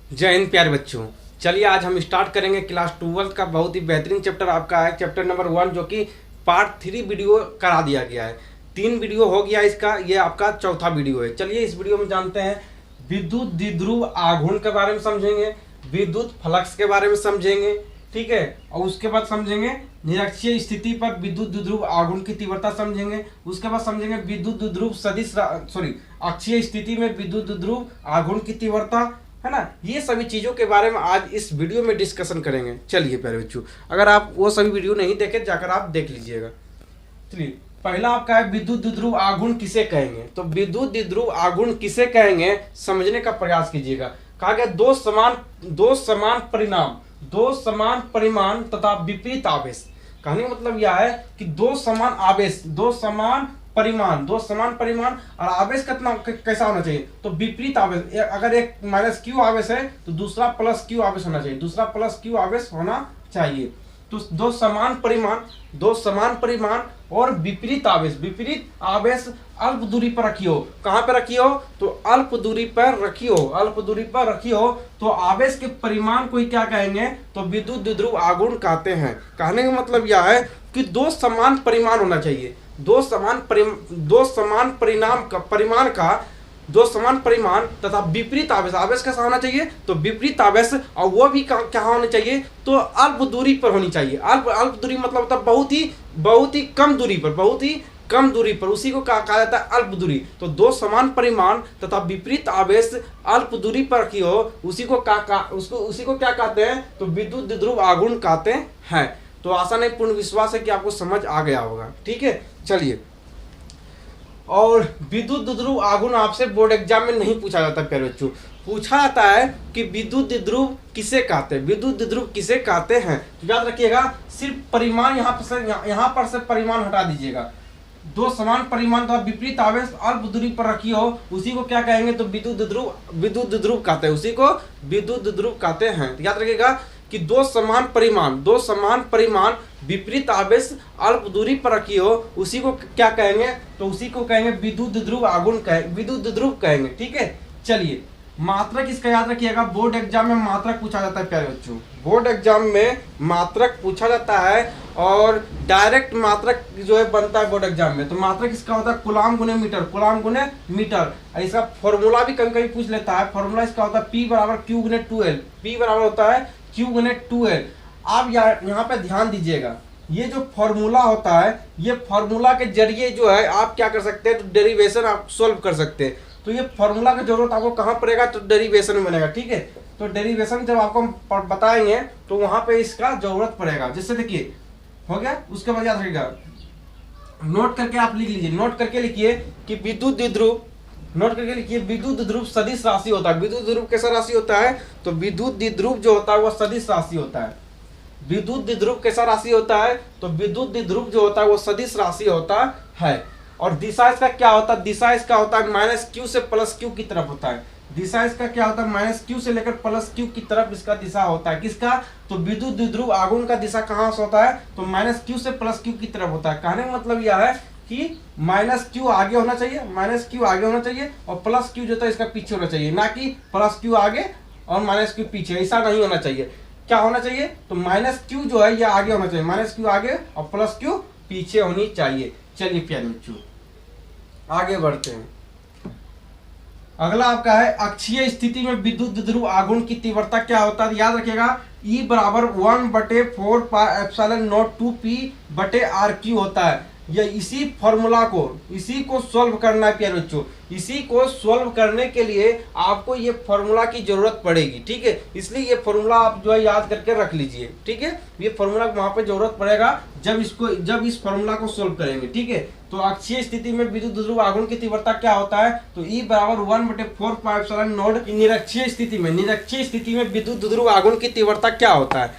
जय हिंद प्यारे बच्चों। चलिए आज हम स्टार्ट करेंगे क्लास 12 का बहुत ही बेहतरीन चैप्टर आपका है चैप्टर नंबर 1, जो कि पार्ट 3 वीडियो करा दिया गया है। 3 वीडियो हो गया इसका, ये आपका चौथा वीडियो है। चलिए इस वीडियो में जानते हैं विद्युत द्विध्रुव आघूर्ण के बारे में समझेंगे, विद्युत फ्लक्स के बारे में समझेंगे, ठीक है। और उसके बाद समझेंगे निरक्षीय स्थिति पर विद्युत द्विध्रुव आघूर्ण की तीव्रता समझेंगे। उसके बाद समझेंगे विद्युत द्विध्रुव सदिश अक्षीय स्थिति में विद्युत द्विध्रुव आघूर्ण की तीव्रता, है ना। ये सभी चीज़ों के बारे में आज इस वीडियो में डिस्कशन करेंगे। चलिए प्यारे बच्चों, अगर आप वो सभी वीडियो नहीं देखे जाकर आप देख लीजिएगा। चलिए पहला आपका है विद्युत द्विध्रुव आघूर्ण किसे कहेंगे। तो विद्युत द्विध्रुव आघूर्ण किसे कहेंगे समझने का प्रयास कीजिएगा। कहा गया दो समान परिमाण तथा विपरीत आवेश। कहने का मतलब यह है कि दो समान आवेश, दो समान परिमाण और आवेश कितना कैसा होना चाहिए। तो विपरीत आवेश, अगर एक माइनस क्यू आवेश है तो दूसरा प्लस क्यू आवेश होना चाहिए, दूसरा प्लस क्यू आवेश होना चाहिए। तो दो समान परिमाण और विपरीत आवेश अल्प दूरी पर रखी हो। कहां पर रखी हो? तो अल्प दूरी पर रखी हो तो आवेश के परिमाण को क्या कहेंगे? तो विद्युत द्विध्रुव आघूर्ण कहते हैं। कहने का मतलब यह है कि दो समान परिमाण होना चाहिए, दो समान परिमाण तथा विपरीत आवेश कैसा होना चाहिए? तो विपरीत आवेश, और वो भी क्या होना चाहिए? तो अल्प दूरी पर होनी चाहिए। अल्प दूरी मतलब होता है बहुत ही कम दूरी पर, उसी को कहा जाता है अल्प दूरी। तो दो समान परिमाण तथा विपरीत आवेश अल्प दूरी पर रखी हो, उसी को क्या कहते हैं? तो विद्युत द्विध्रुव आघूर्ण कहते हैं। तो आशा नहीं पूर्ण विश्वास है कि आपको समझ आ गया होगा, ठीक है। चलिए, और विद्युत द्विध्रुव आघूर्ण आपसे बोर्ड एग्जाम में नहीं पूछा जाता प्यारे बच्चों। पूछा जाता है कि विद्युत द्विध्रुव किसे कहते हैं। तो याद रखिएगा, सिर्फ परिमाण यहाँ पर से परिमाण हटा दीजिएगा। दो समान परिमाण तथा विपरीत आवेश अल्प दूरी पर रखी हो, उसी को क्या कहेंगे? तो विद्युत द्विध्रुव कहते हैं, उसी को विद्युत द्विध्रुव कहते हैं। तो याद रखिएगा कि दो समान परिमाण विपरीत आवेश अल्प दूरी पर रखी हो, उसी को क्या कहेंगे? तो उसी को कहेंगे विद्युत द्विध्रुव कहेंगे, ठीक है। चलिए, मात्रक इसका याद रखिएगा, बोर्ड एग्जाम में मात्रक पूछा जाता है प्यारे बच्चों। बोर्ड एग्जाम में मात्रक पूछा जाता है और डायरेक्ट मात्रक जो है बनता है बोर्ड एग्जाम में। तो मात्रक इसका होता है कूलाम गुने मीटर। इसका फॉर्मूला भी कभी कभी पूछ लेता है। फॉर्मूला इसका होता है P बराबर Q गुने 2L। P बराबर होता है Q गुने 2L। आप यहाँ पे ध्यान दीजिएगा, ये जो फॉर्मूला होता है, ये फॉर्मूला के जरिए जो है आप क्या कर सकते हैं? तो डेरिवेशन आप सोल्व कर सकते हैं। तो ये फॉर्मूला की जरूरत आपको कहाँ पड़ेगा? तो डेरिवेशन में बनेगा, ठीक है। तो डेरिवेशन जब आपको बताएंगे तो वहां पे इसका जरूरत पड़ेगा। जैसे देखिए, हो गया। उसके बाद याद रखिएगा, नोट करके आप लिख लीजिए, नोट करके लिखिए कि विद्युत द्विध्रुव सदिश राशि होता है। विद्युत द्विध्रुव कैसा राशि होता है? तो विद्युत द्विध्रुव जो होता है वो सदिश राशि होता है। विद्युत द्विध्रुव कैसा राशि होता है? तो विद्युत द्विध्रुव जो होता है वो सदिश राशि होता है। और दिशा इसका क्या होता है? दिशा इसका होता है माइनस क्यू से प्लस क्यू की तरफ होता है। दिशा इसका क्या होता है? माइनस क्यू से लेकर प्लस क्यू की तरफ इसका दिशा होता है। किसका? तो विद्युत द्विध्रुव आघूर्ण का दिशा कहाँ से होता है? तो माइनस क्यू से प्लस क्यू की तरफ होता है। कहने का मतलब यह है कि माइनस क्यू आगे होना चाहिए और प्लस क्यू जो होता है इसका पीछे होना चाहिए, ना कि प्लस क्यू आगे और माइनस क्यू पीछे। ऐसा नहीं होना चाहिए। क्या होना चाहिए? तो माइनस क्यू जो है ये आगे होना चाहिए, माइनस क्यू आगे और प्लस क्यू पीछे होनी चाहिए। चलिए प्यारे बच्चों, आगे बढ़ते हैं। अगला आपका है अक्षीय स्थिति में विद्युत द्विध्रुव आघूर्ण की तीव्रता क्या होता है? याद रखिएगा, E बराबर 1/4 पाई एप्सिलॉन नॉट 2P बटे RQ होता है। ये इसी को सॉल्व करना है प्यारे बच्चों। इसी को सॉल्व करने के लिए आपको ये फॉर्मूला की जरूरत पड़ेगी, ठीक है। इसलिए ये फॉर्मूला आप जो है याद करके रख लीजिए, ठीक है। ये फॉर्मूला वहां पे जरूरत पड़ेगा जब इस फॉर्मूला को सॉल्व करेंगे, ठीक है। तो अक्षीय स्थिति में विद्युत द्विध्रुव आघूर्ण की तीव्रता क्या होता है? तो E बराबर 1/4 पाई एप्सिलॉन नॉट। निरक्षीय स्थिति में विद्युत द्विध्रुव आघूर्ण की तीव्रता क्या होता है?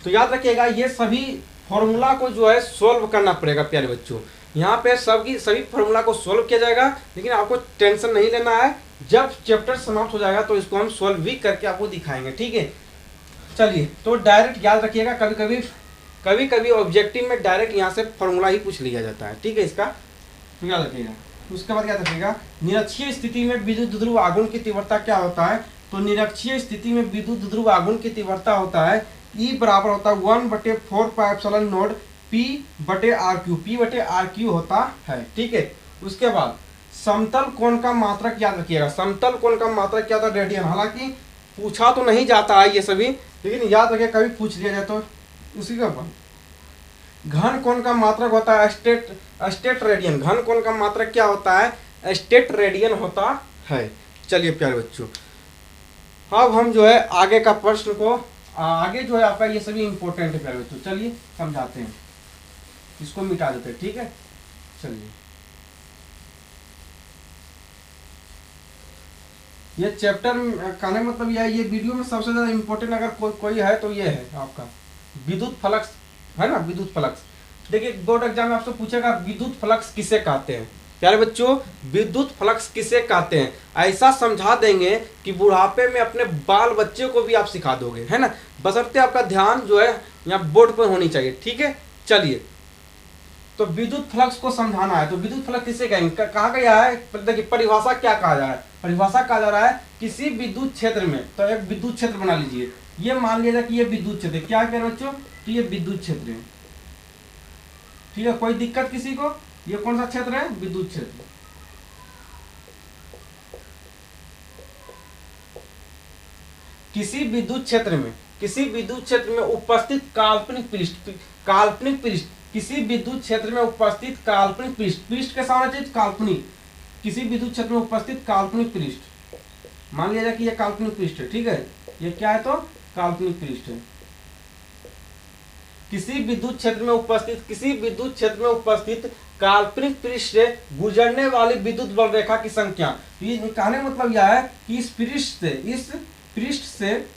तो याद रखिएगा, ये सभी फॉर्मूला को जो है सोल्व करना पड़ेगा प्यारे बच्चों। यहाँ पे सभी फॉर्मूला को सोल्व किया जाएगा, लेकिन आपको टेंशन नहीं लेना है। जब चैप्टर समाप्त हो जाएगा तो इसको हम सोल्व भी करके आपको दिखाएंगे, ठीक है। चलिए, तो डायरेक्ट याद रखिएगा, कभी कभी ऑब्जेक्टिव में डायरेक्ट यहाँ से फॉर्मूला ही पूछ लिया जाता है, ठीक है। इसका याद रखिएगा। उसके बाद याद रखिएगा, निरक्षीय स्थिति में विद्युत द्विध्रुव आघूर्ण की तीव्रता क्या होता है? तो निरक्षीय स्थिति में विद्युत ध्रुव आघूर्ण की तीव्रता होता है E बराबर होता है 1/4πε0 P/RQ, P/RQ होता है। ठीक है, उसके बाद समतल कोण का मात्रक याद रखिएगा। समतल कोण का मात्रक क्या था? रेडियन। हालांकि पूछा तो नहीं जाता है ये सभी, लेकिन याद रखिए कभी पूछ लिया जाए तो उसी के ऊपर। घन कोण का मात्रक होता है स्टेट रेडियन। घन कोण का मात्रक क्या होता है? स्टेट रेडियन होता है। चलिए प्यारे बच्चों, अब हम जो है आगे का प्रश्न को आगे जो है आपका ये सभी इंपॉर्टेंट है प्यारे बच्चों, चलिए समझाते हैं, इसको मिटा देते हैं। ठीक है, चलिए ये चैप्टर कहने का मतलब यह है, ये वीडियो में सबसे ज्यादा इंपॉर्टेंट अगर कोई है तो ये है आपका विद्युत फ्लक्स, है ना, विद्युत फ्लक्स। देखिए बोर्ड एग्जाम में आपसे पूछेगा विद्युत फ्लक्स किसे कहते हैं। प्यारे बच्चों, विद्युत फ्लक्स किसे कहते हैं ऐसा समझा देंगे कि बुढ़ापे में अपने बाल बच्चे को भी आप सिखा दोगे, है ना, बशर्ते आपका ध्यान जो है यहाँ बोर्ड पर होनी चाहिए। ठीक है, चलिए तो विद्युत फ्लक्स को समझाना है। तो विद्युत फ्लक्स किसे कहेंगे, कहा गया है, देखिए परिभाषा क्या कहा जा रहा है। परिभाषा कहा जा रहा है किसी विद्युत क्षेत्र में, तो एक विद्युत क्षेत्र बना लीजिए, ये मान लिया जाए कि ये विद्युत क्षेत्र, क्या कह रहे बच्चों, तो ये विद्युत क्षेत्र है। ठीक है, कोई दिक्कत किसी को? ये कौन सा क्षेत्र है? विद्युत क्षेत्र। किसी विद्युत क्षेत्र में उपस्थित काल्पनिक पृष्ठ, किसी विद्युत क्षेत्र में उपस्थित काल्पनिक पृष्ठ के सामने चीज काल्पनिक, किसी विद्युत क्षेत्र में उपस्थित काल्पनिक पृष्ठ, मान लिया जाए कि ये काल्पनिक पृष्ठ है। ठीक है, ये क्या है? तो काल्पनिक पृष्ठ है। किसी विद्युत क्षेत्र में उपस्थित काल्पनिक पृष्ठ से गुजरने वाली विद्युत बल रेखा की संख्या। ये कहने का मतलब यह है कि इस पृष्ठ से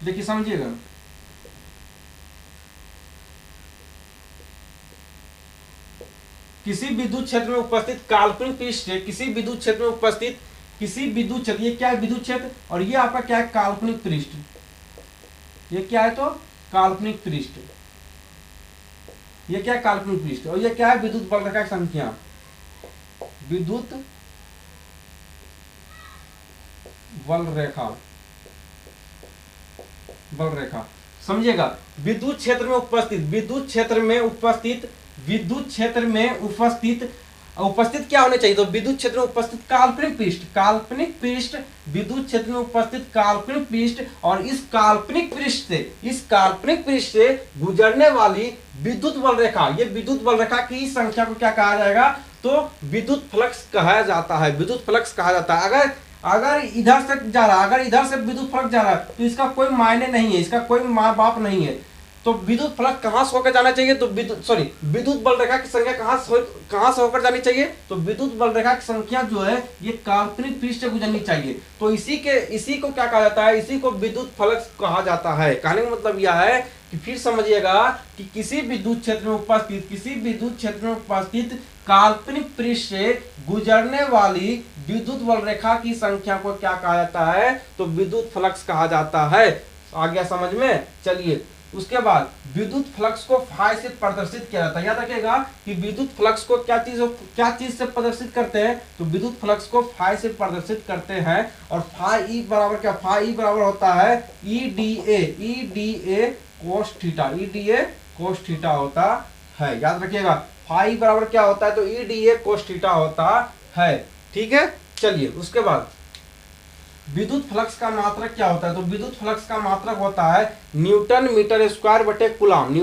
देखिए समझिएगा, किसी विद्युत क्षेत्र में उपस्थित काल्पनिक पृष्ठ से किसी विद्युत क्षेत्र में उपस्थित ये क्या है? विद्युत क्षेत्र। और ये आपका क्या है? काल्पनिक पृष्ठ। ये क्या है? तो काल्पनिक पृष्ठ। ये क्या है? काल्पनिक पृष्ठ। और ये क्या है? विद्युत बल रेखा की संख्या, विद्युत बल रेखा। समझिएगा, विद्युत क्षेत्र में उपस्थित क्या होने चाहिए? तो विद्युत क्षेत्र में उपस्थित काल्पनिक पृष्ठ, विद्युत क्षेत्र में उपस्थित काल्पनिक पृष्ठ, और इस काल्पनिक पृष्ठ से गुजरने वाली विद्युत बल रेखा, ये विद्युत बल रेखा की संख्या को क्या कहा जाएगा? तो विद्युत फ्लक्स कहा जाता है। विद्युत फ्लक्स कहा जाता है। अगर इधर से जा रहा है, अगर इधर से विद्युत फ्लक्स जा रहा है तो इसका कोई मायने नहीं है, इसका कोई माँ बाप नहीं है। तो विद्युत फ्लक्स कहां से होकर जाना चाहिए? तो विद्युत बल रेखा की संख्या कहां से होकर जानी चाहिए? तो विद्युत बल रेखा की संख्या जो है ये काल्पनिक पृष्ठ से गुजरनी चाहिए। तो इसी को क्या कहा जाता है? इसी को विद्युत फ्लक्स कहा जाता है। कहने का मतलब यह है कि फिर समझिएगा कि किसी विद्युत क्षेत्र में उपस्थित काल्पनिक पृष्ठ से गुजरने वाली विद्युत बल रेखा की संख्या को क्या कहा जाता है? तो विद्युत फ्लक्स कहा जाता है। आ गया समझ में? चलिए उसके बाद विद्युत फ्लक्स को फाई से प्रदर्शित किया जाता है। याद रखिएगा कि विद्युत फ्लक्स को क्या चीज से प्रदर्शित करते हैं? तो विद्युत फ्लक्स को फाई से प्रदर्शित करते हैं। और फाई ई बराबर क्या? फाई ई बराबर होता है ईडीए कोस थीटा होता है। याद रखिएगा फाई बराबर क्या होता है? तो ईडीए कोस थीटा होता है। ठीक है, चलिए उसके बाद विद्युत फ्लक्स का मात्रक क्या होता है? तो विद्युत फ्लक्स का मात्रक होता है न्यूटन मीटर स्क्वायर बटे कूलाम।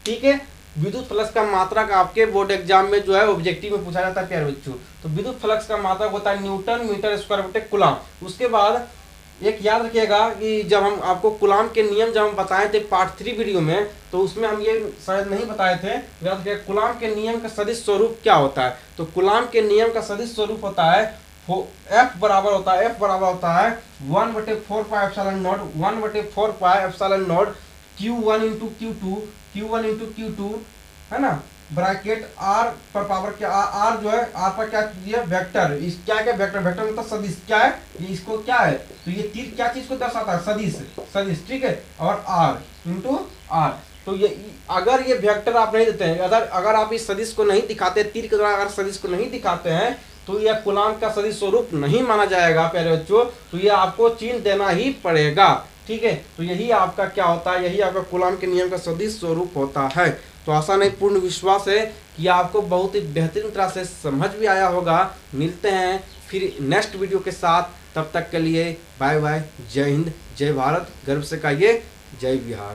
ठीक है, विद्युत फ्लक्स का मात्रक आपके बोर्ड एग्जाम में जो है ऑब्जेक्टिव में पूछा जाता है प्यारे बच्चों। तो विद्युत फ्लक्स का मात्रक होता है न्यूटन मीटर स्क्वायर बटे कूलाम। उसके बाद एक याद रखिएगा कि जब हम आपको कूलाम के नियम जब हम बताए थे पार्ट 3 वीडियो में, तो उसमें हम ये शायद नहीं बताए थे। याद रखिएगा कूलाम के नियम का सदिश स्वरूप क्या होता है? तो कूलाम के नियम का सदिश स्वरूप होता है F बराबर होता है 1/4πε0 Q1 into Q2 है ना, ब्रैकेट R पर पावर क्या, R जो है R पर क्या दिया? वेक्टर। इस क्या वेक्टर मतलब सदिश। क्या है ये? इसको क्या है? तो ये तीर क्या चीज को दर्शाता है? सदिश। ठीक है, और R into R। तो ये अगर ये वेक्टर आप नहीं देते हैं, अगर आप इस सदिश को नहीं दिखाते, तीर के द्वारा अगर सदिश को नहीं दिखाते हैं तो यह कूलाम का सदिश स्वरूप नहीं माना जाएगा प्यारे बच्चों। तो ये आपको चिन्ह देना ही पड़ेगा, ठीक है। तो यही आपका क्या होता है, यही आपका कूलाम के नियम का सदिश स्वरूप होता है। तो आशा नहीं पूर्ण विश्वास है कि आपको बहुत ही बेहतरीन तरह से समझ भी आया होगा। मिलते हैं फिर नेक्स्ट वीडियो के साथ, तब तक के लिए बाय बाय। जय हिंद, जय भारत, गर्व से कहिए जय बिहार।